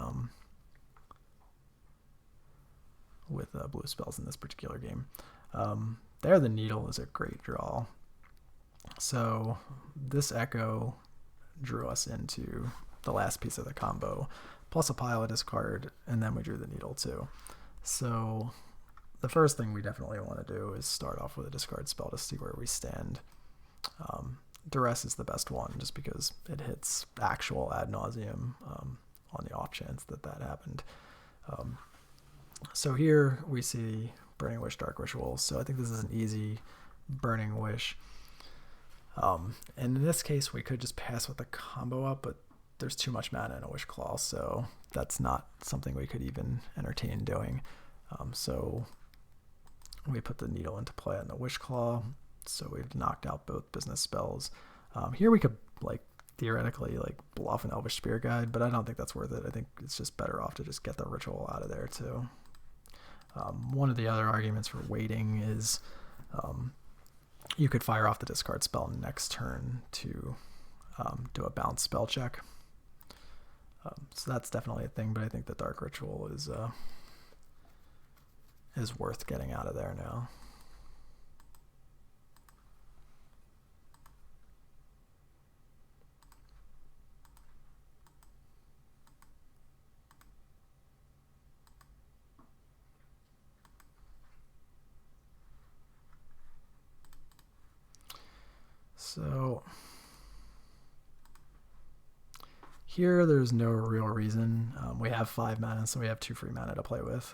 with blue spells in this particular game. There, the needle is a great draw. So this echo drew us into the last piece of the combo, plus a pile of discard, and then we drew the needle too. So the first thing we definitely want to do is start off with a discard spell to see where we stand. Duress is the best one just because it hits actual ad nauseum on the off chance that that happened. So here we see Burning Wish, Dark Ritual. So I think this is an easy Burning Wish. And in this case, we could just pass with the combo up, but there's too much mana in a Wish Claw, so that's not something we could even entertain doing. So we put the needle into play on the Wish Claw, so we've knocked out both business spells. Here we could theoretically bluff an Elvish Spirit Guide, but I don't think that's worth it. I think it's just better off to just get the ritual out of there too. One of the other arguments for waiting is you could fire off the discard spell next turn to do a bounce spell check. So that's definitely a thing, but I think the Dark Ritual is worth getting out of there now. So here there's no real reason. We have 5 mana, so we have 2 free mana to play with.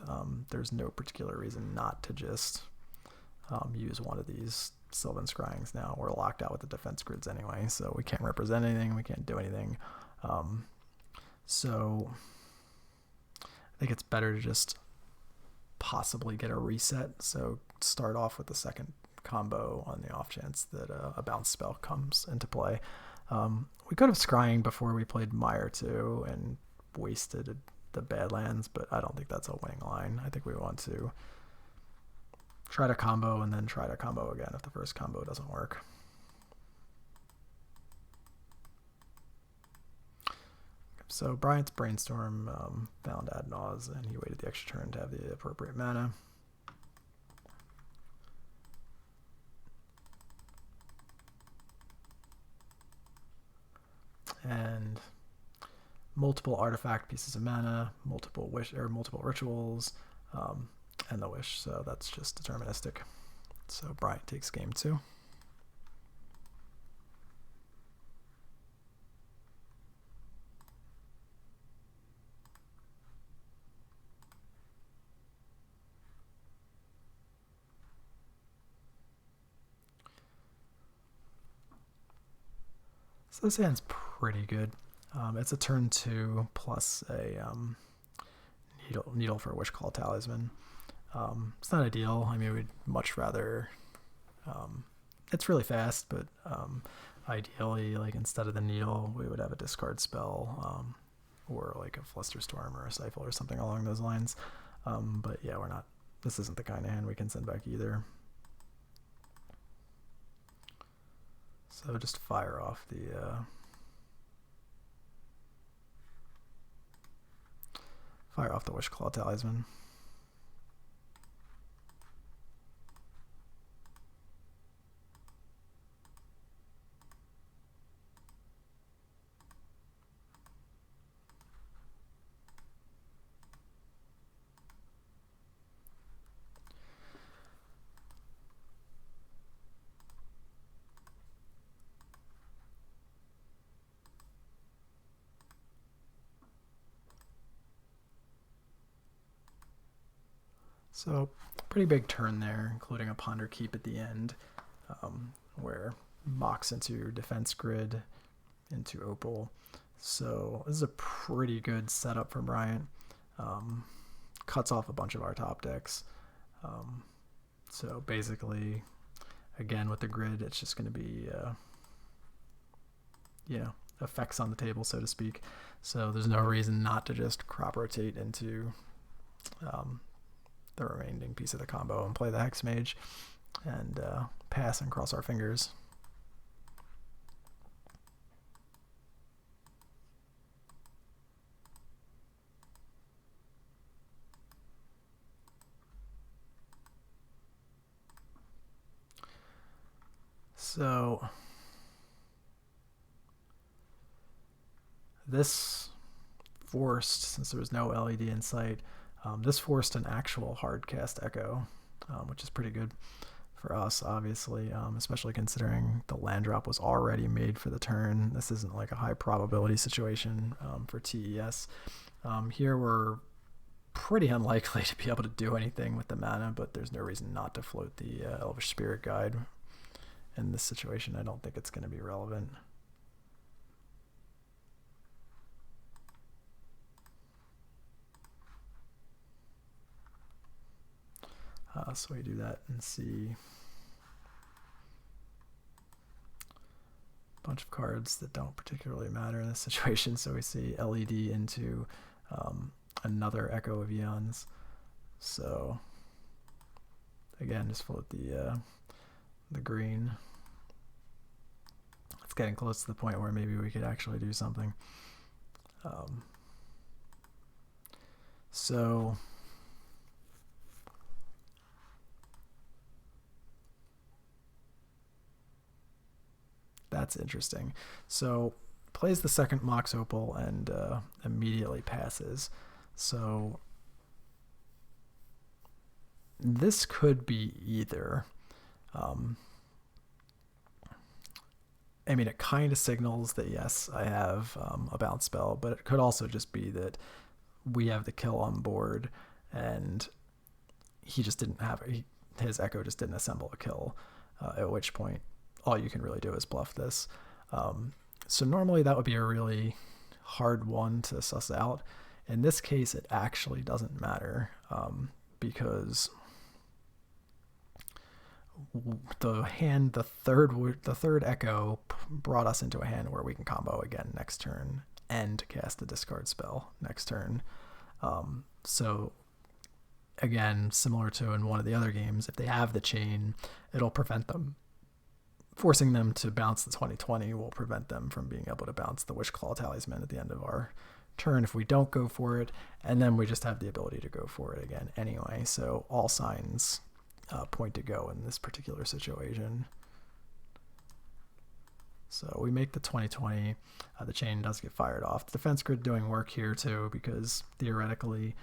There's no particular reason not to just use one of these Sylvan Scryings now. We're locked out with the defense grids anyway, so we can't represent anything, we can't do anything. So I think it's better to just possibly get a reset. So start off with the second combo on the off chance that a bounce spell comes into play. We could have Scrying before we played Mire too and wasted the Badlands, but I don't think that's a winning line. I think we want to try to combo and then try to combo again if the first combo doesn't work. So Bryant's Brainstorm found ad nause, and he waited the extra turn to have the appropriate mana. And multiple artifact pieces of mana, multiple rituals, and the wish. So that's just deterministic. So Bryant takes game 2. So this hand's pretty good. It's a turn 2 plus a needle for a Wish Call Talisman. It's not ideal. I mean, we'd much rather. It's really fast, but ideally, instead of the needle, we would have a discard spell, or like a Flusterstorm or a Stifle or something along those lines. But yeah, we're not. This isn't the kind of hand we can send back either. So just fire off the Wish Claw Talisman. So pretty big turn there, including a ponder keep at the end, where Mox into defense grid, into Opal. So this is a pretty good setup for Bryant. Cuts off a bunch of our top decks. So basically, again with the grid, it's just going to be, effects on the table, so to speak. So there's no reason not to just crop rotate into the remaining piece of the combo and play the Hex Mage and pass and cross our fingers. So this forced, since there was no LED in sight, this forced an actual hard cast Echo, which is pretty good for us, obviously, especially considering the land drop was already made for the turn. This isn't like a high probability situation for TES. Here we're pretty unlikely to be able to do anything with the mana, but there's no reason not to float the Elvish Spirit Guide. In this situation, I don't think it's going to be relevant. So we do that and see a bunch of cards that don't particularly matter in this situation. So we see LED into another Echo of Eons. So again, just float the green. It's getting close to the point where maybe we could actually do something. So that's interesting. So plays the second Mox Opal and immediately passes. So this could be either. I mean, it kind of signals that, yes, I have a bounce spell, but it could also just be that we have the kill on board and he just didn't have it. His Echo just didn't assemble a kill, at which point all you can really do is bluff this. So normally that would be a really hard one to suss out. In this case, it actually doesn't matter because the third Echo brought us into a hand where we can combo again next turn and cast a discard spell next turn. So again, similar to in one of the other games, if they have the chain, it'll prevent them. Forcing them to bounce the 2020 will prevent them from being able to bounce the Wishclaw Talisman at the end of our turn if we don't go for it, and then we just have the ability to go for it again anyway. So all signs point to go in this particular situation. So we make the 2020. The chain does get fired off. The defense grid doing work here too, because theoretically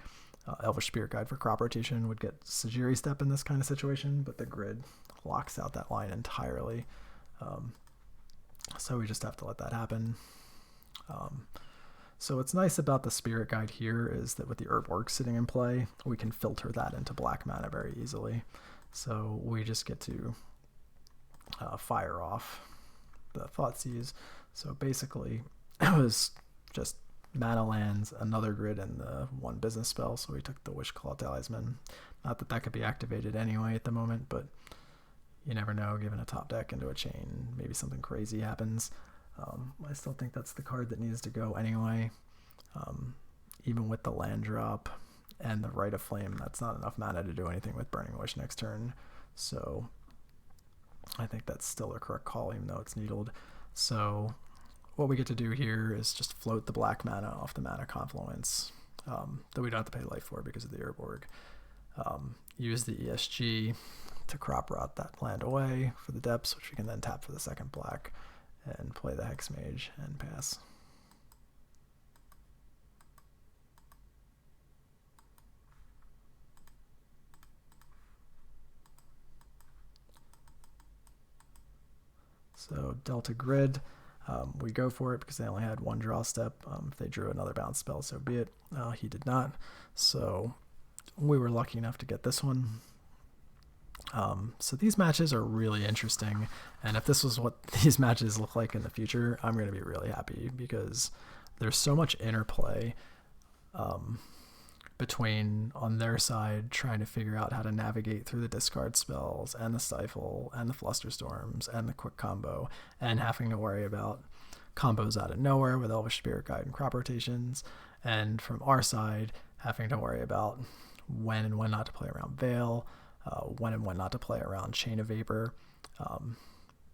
Elvish Spirit Guide for crop rotation would get Sajiri Step in this kind of situation, but the grid locks out that line entirely. So we just have to let that happen. So what's nice about the Spirit Guide here is that with the Earthwork sitting in play, we can filter that into black mana very easily. So we just get to fire off the Thoughtseize. So basically it was just mana lands, another grid, and the one business spell. So we took the Wishclaw Talisman. Not that that could be activated anyway at the moment, but you never know, given a top deck into a chain, maybe something crazy happens. I still think that's the card that needs to go anyway. Even with the land drop and the Rite of Flame, that's not enough mana to do anything with Burning Wish next turn. So I think that's still a correct call, even though it's needled. So what we get to do here is just float the black mana off the mana confluence that we don't have to pay life for because of the Urborg. Use the ESG to crop rot that land away for the depths, which we can then tap for the second black and play the Hex Mage and pass. So Delta Grid, we go for it because they only had one draw step. If they drew another bounce spell, so be it. He did not. So we were lucky enough to get this one. So these matches are really interesting, and if this was what these matches look like in the future, I'm going to be really happy, because there's so much interplay between, on their side, trying to figure out how to navigate through the discard spells and the Stifle and the Flusterstorms and the quick combo, and having to worry about combos out of nowhere with Elvish Spirit Guide and crop rotations, and from our side, having to worry about when and when not to play around Veil, when and when not to play around Chain of Vapor.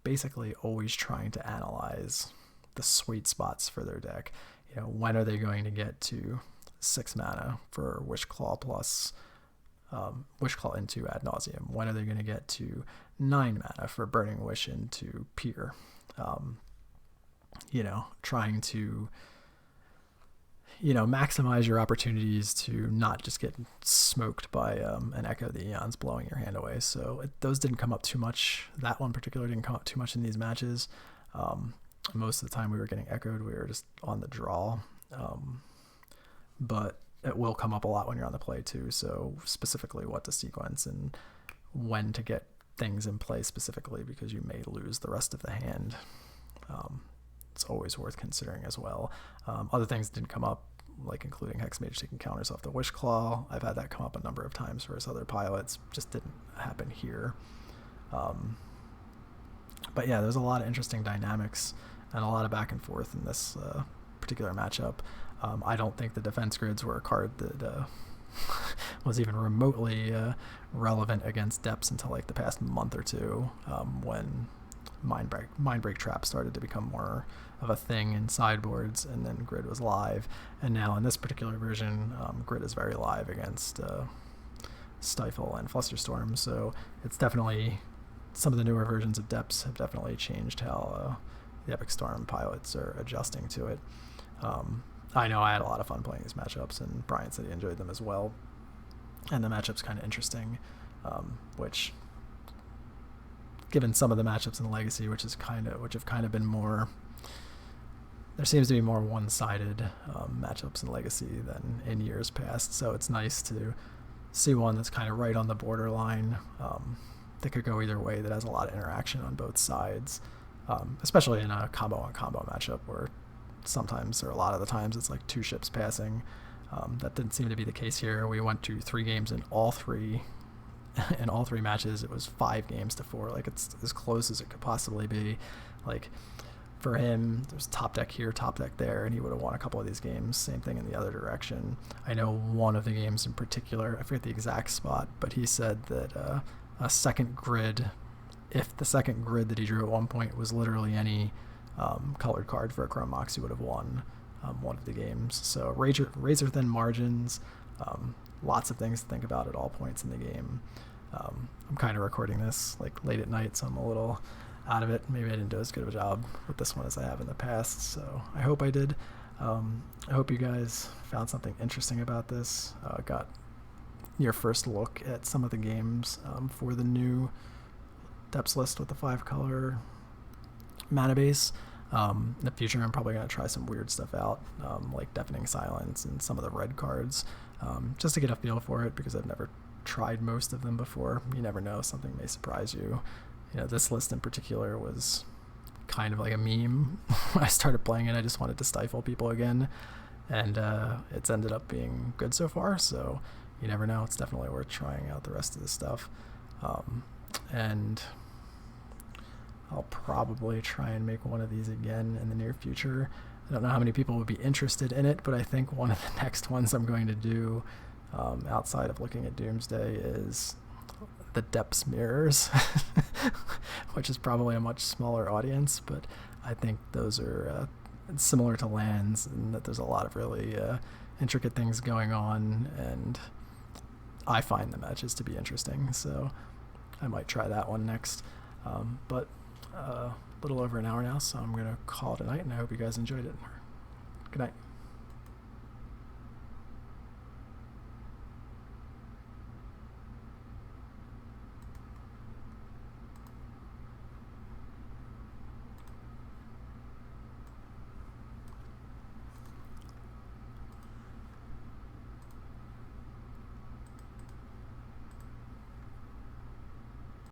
Basically always trying to analyze the sweet spots for their deck. You know, when are they going to get to 6 mana for Wishclaw plus Wishclaw into Ad Nauseam? When are they going to get to 9 mana for Burning Wish into Pier? You know, trying to, you know, maximize your opportunities to not just get smoked by an Echo of the Eons blowing your hand away. So those didn't come up too much. That one particular didn't come up too much in these matches. Most of the time we were getting echoed, we were just on the draw. But it will come up a lot when you're on the play too. So specifically what to sequence and when to get things in play specifically, because you may lose the rest of the hand. It's always worth considering as well. Other things didn't come up, like including Hexmage taking counters off the Wishclaw. I've had that come up a number of times for his other pilots. Just didn't happen here. But yeah, there's a lot of interesting dynamics and a lot of back and forth in this particular matchup. I don't think the defense grids were a card that was even remotely relevant against Depths until like the past month or two, when Mindbreak Trap started to become more of a thing in sideboards, and then Grid was live. And now in this particular version, Grid is very live against Stifle and Flusterstorm, so it's definitely, some of the newer versions of Depths have definitely changed how the Epic Storm pilots are adjusting to it. I know I had a lot of fun playing these matchups, and Bryant said he enjoyed them as well. And the matchup's kind of interesting, which, given some of the matchups in Legacy, which have kind of been more, there seems to be more one-sided matchups in Legacy than in years past. So it's nice to see one that's kind of right on the borderline, that could go either way, that has a lot of interaction on both sides, especially in a combo-on-combo matchup where sometimes, or a lot of the times, it's like 2 ships passing. That didn't seem to be the case here. We went to 3 games in all three matches. It was 5 games to 4. Like, it's as close as it could possibly be. Like, for him, there's top deck here, top deck there, and he would have won a couple of these games. Same thing in the other direction. I know one of the games in particular, I forget the exact spot, but he said that a second grid, if the second grid that he drew at one point was literally any colored card for a Chrome Mox, he would have won one of the games. So razor thin margins, lots of things to think about at all points in the game. I'm kind of recording this like late at night, so I'm a little out of it. Maybe I didn't do as good of a job with this one as I have in the past, so I hope I did. I hope you guys found something interesting about this, got your first look at some of the games for the new Depths list with the 5-color mana base. In the future, I'm probably going to try some weird stuff out, like Deafening Silence and some of the red cards, just to get a feel for it, because I've never tried most of them before. You never know, something may surprise you. You know, this list in particular was kind of like a meme. When I started playing it, I just wanted to stifle people again, and it's ended up being good so far, so you never know. It's definitely worth trying out the rest of the stuff. And I'll probably try and make one of these again in the near future. I don't know how many people would be interested in it, but I think one of the next ones I'm going to do, outside of looking at Doomsday, is the Depths Mirrors, which is probably a much smaller audience, but I think those are similar to Lands, and that there's a lot of really intricate things going on, and I find the matches to be interesting, so I might try that one next. But a little over an hour now, so I'm going to call it a night, and I hope you guys enjoyed it. Good night.